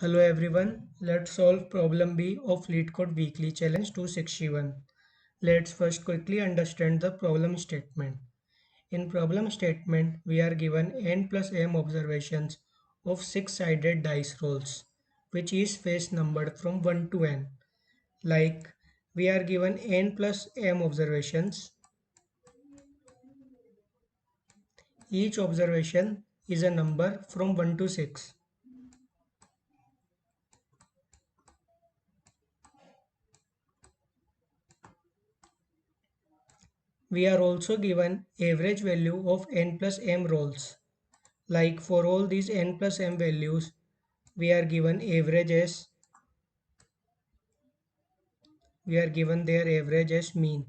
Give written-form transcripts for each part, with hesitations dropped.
Hello everyone, let's solve problem B of LeetCode Weekly Challenge 261. Let's first quickly understand the problem statement. In problem statement, we are given n plus m observations of six-sided dice rolls, which is face numbered from 1 to n. Like we are given n plus m observations. Each observation is a number from 1 to 6. We are also given average value of n plus m rolls. Like for all these n plus m values, we are given their average as mean.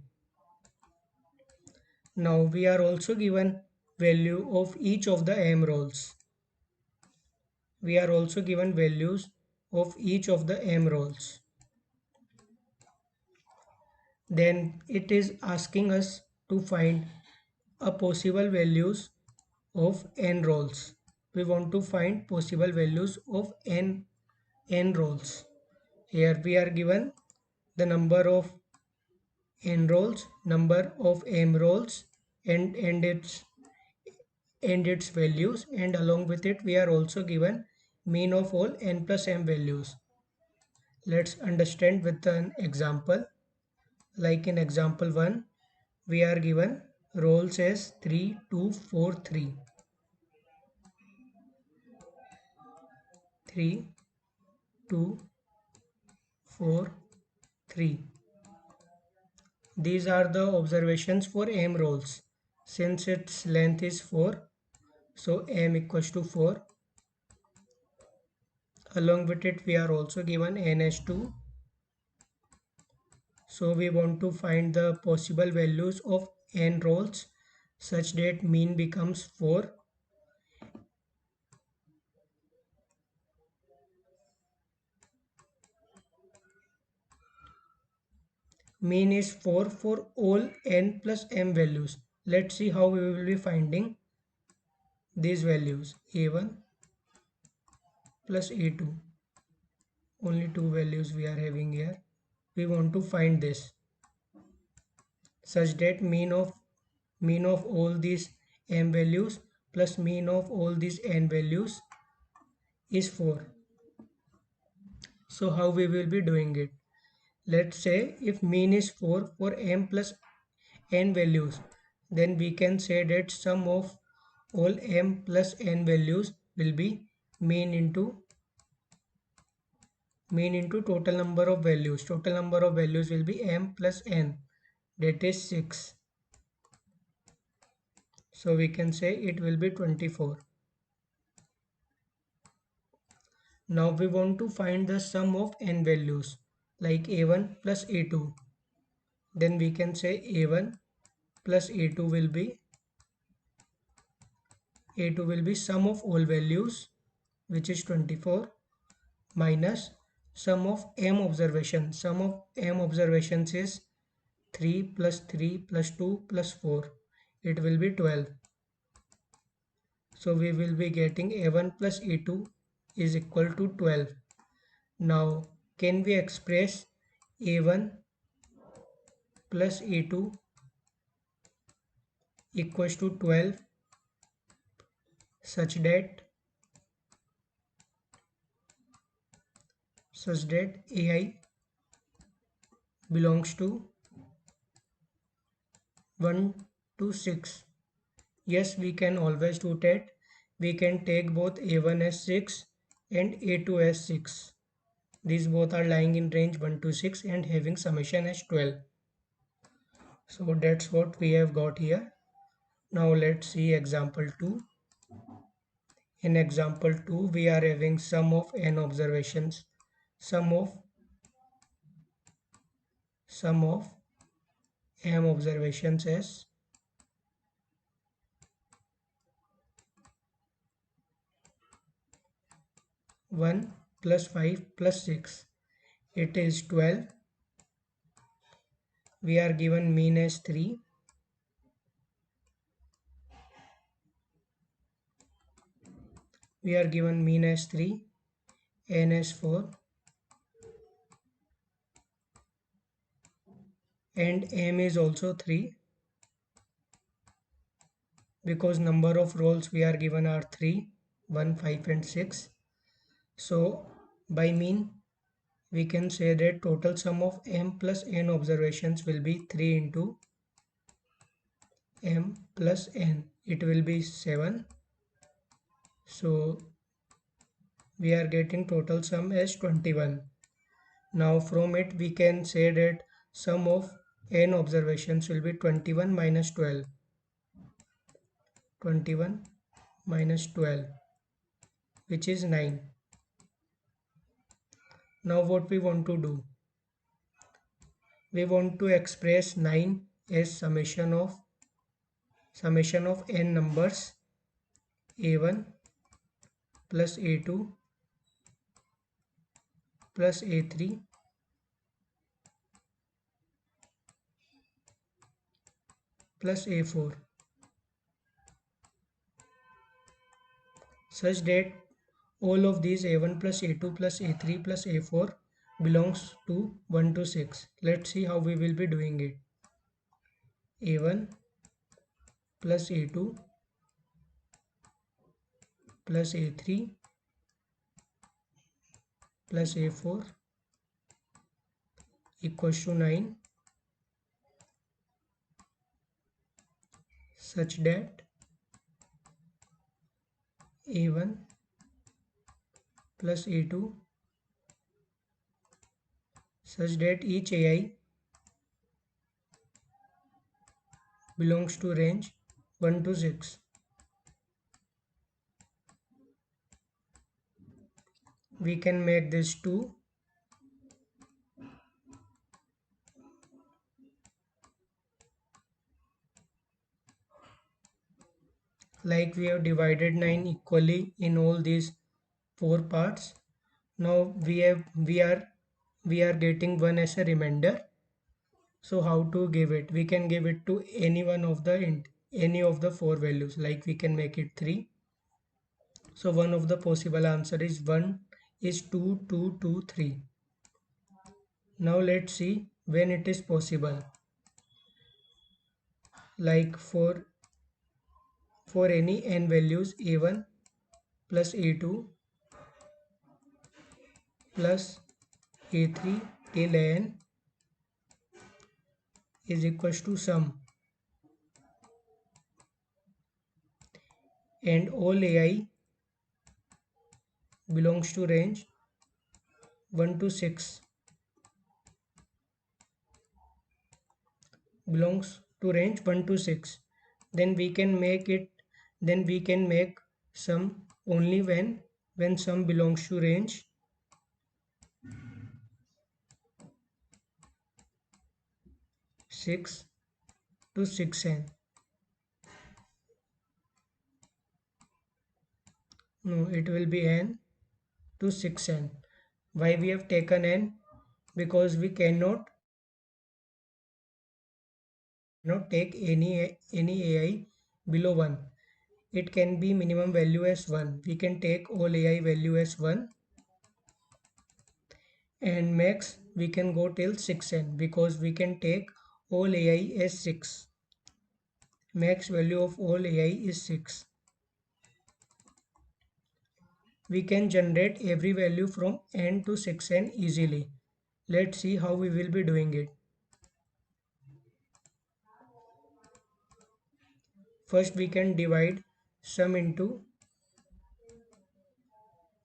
Now we are also given value of each of the m rolls. We are also given values of each of the m rolls. Then it is asking us to find a possible values of n rolls. We want to find possible values of n rolls. Here we are given the number of n rolls, number of m rolls, and its values, and along with it we are also given mean of all n plus m values. Let's understand with an example. Like in example 1, we are given rolls as 3, 2, 4, 3. 3, 2, 4, 3. These are the observations for m rolls. Since its length is 4, so m equals to 4. Along with it, we are also given n as 2. So we want to find the possible values of n rolls such that mean becomes 4. Mean is 4 for all n plus m values. Let's see how we will be finding these values. A1 plus A2. Only two values we are having here. We want to find this such that mean of all these m values plus mean of all these n values is 4. So how we will be doing it? Let's say if mean is 4 for m plus n values, then we can say that sum of all m plus n values will be mean into total number of values. Total number of values will be m plus n, that is 6. So we can say it will be 24. Now we want to find the sum of n values like a1 plus a2. Then we can say a1 plus a2 will be sum of all values, which is 24, minus sum of m observations. Sum of m observations is 3 plus 3 plus 2 plus 4. It will be 12. So we will be getting a1 plus a2 is equal to 12. Now can we express a1 plus a2 equals to 12 such that ai belongs to 1 to 6? Yes, we can always do that. We can take both a1 as 6 and a2 as 6. These both are lying in range 1 to 6 and having summation as 12. So that's what we have got here. Now let's see example 2. In example 2, we are having sum of n observations. Sum of m observations as 1 plus 5 plus 6. It is 12. We are given mean as 3. We are given mean as 3 n as 4 and m is also 3 because number of rows we are given are 3, 1, 5 and 6. So by mean we can say that total sum of m plus n observations will be 3 into m plus n. It will be 7. So we are getting total sum as 21. Now from it we can say that sum of n observations will be 21 minus 12. 21 minus 12, which is 9. Now what we want to do? We want to express 9 as summation of n numbers a1 plus a2 plus a3 plus a4 such that all of these a1 plus a2 plus a3 plus a4 belongs to 1 to 6. Let's see how we will be doing it. a1 plus a2 plus a3 plus a4 equals to 9 such that a1 plus a2 such that each ai belongs to range 1 to 6. We can make this 2 like we have divided 9 equally in all these 4 parts. Now we are getting 1 as a remainder. So how to give it? We can give it to any one of the any of the 4 values, like we can make it 3. So one of the possible answer is 1 is 2 2 2 3. Now let's see when it is possible. Like for any n values a1 plus a2 plus a3 till n is equals to sum, and all ai belongs to range 1 to 6 belongs to range 1 to 6, then we can make it, then we can make sum only when sum belongs to range 6 to 6n. No, it will be n to 6n. Why we have taken n? Because we cannot take any ai below 1. It can be minimum value as 1. We can take all ai value as 1, and max we can go till 6n because we can take all ai as 6. Max value of all ai is 6. We can generate every value from n to 6n easily. Let's see how we will be doing it. First we can divide sum into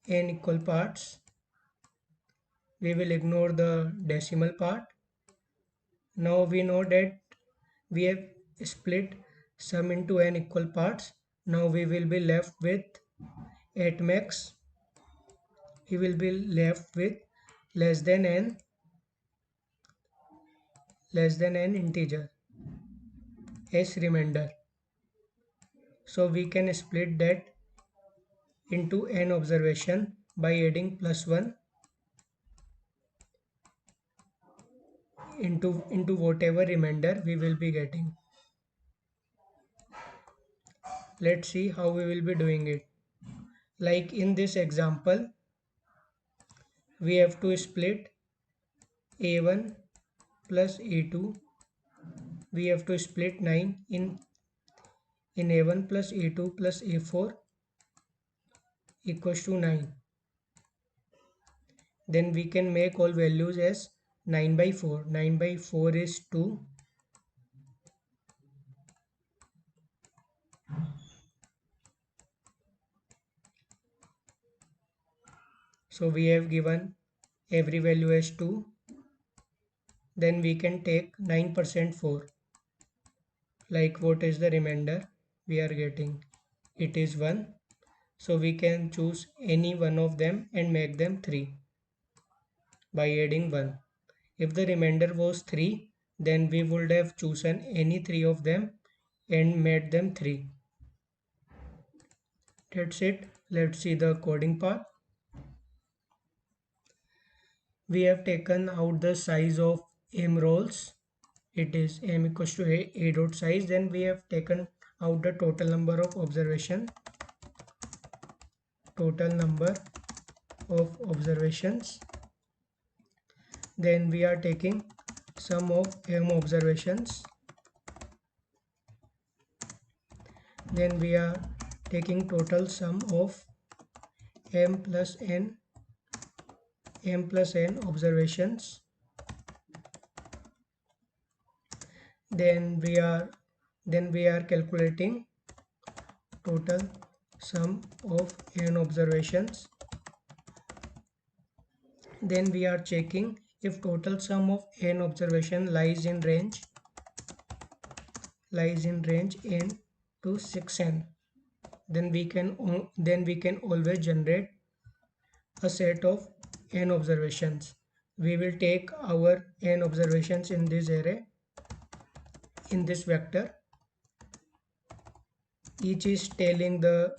n equal parts. We will ignore the decimal part. Now we know that we have split sum into n equal parts. Now we will be left with, at max we will be left with less than n integer as remainder. So we can split that into n observation by adding plus 1 into whatever remainder we will be getting. Let's see how we will be doing it. Like in this example, we have to split a1 plus a2. We have to split 9 in a1 plus a2 plus a4 equals to 9. Then we can make all values as 9 by 4. 9 by 4 is 2. So we have given every value as 2. Then we can take 9% 4. Like what is the remainder we are getting? It is 1. So we can choose any one of them and make them 3 by adding 1. If the remainder was 3, then we would have chosen any 3 of them and made them 3. That's it. Let's see the coding part. We have taken out the size of m roles. It is m equals to a dot size. Then we have taken out the total number of observation. Total number of observations. Then we are taking sum of m observations. Then we are taking total sum of m plus n observations. Then we are calculating total sum of n observations. Then we are checking if total sum of n observation lies in range n to 6n. Then we can always generate a set of n observations. We will take our n observations in this array, in this vector. Each is telling the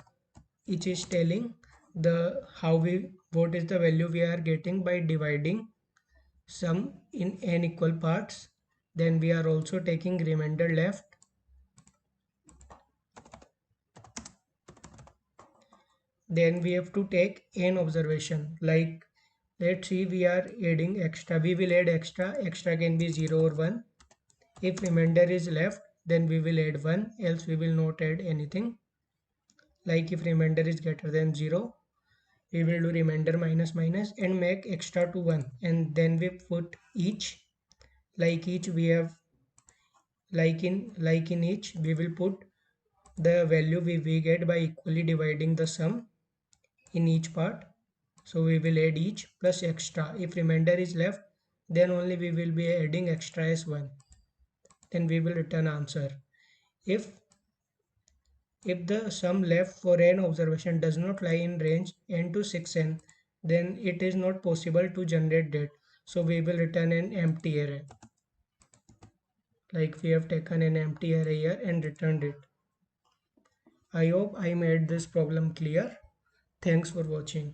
what is the value we are getting by dividing sum in n equal parts. Then we are also taking remainder left. Then we have to take n observation. Like let's see, we are adding extra. We will add extra. Extra can be 0 or 1. If remainder is left, then we will add 1, else we will not add anything. Like if remainder is greater than 0, we will do remainder minus minus and make extra to 1, and then we put each. Like each we have, like in each we will put the value we get by equally dividing the sum in each part. So we will add each plus extra. If remainder is left, then only we will be adding extra as 1. Then we will return answer. If the sum left for n observation does not lie in range n to 6n, then it is not possible to generate that. So we will return an empty array. Like we have taken an empty array here and returned it. I hope I made this problem clear. Thanks for watching.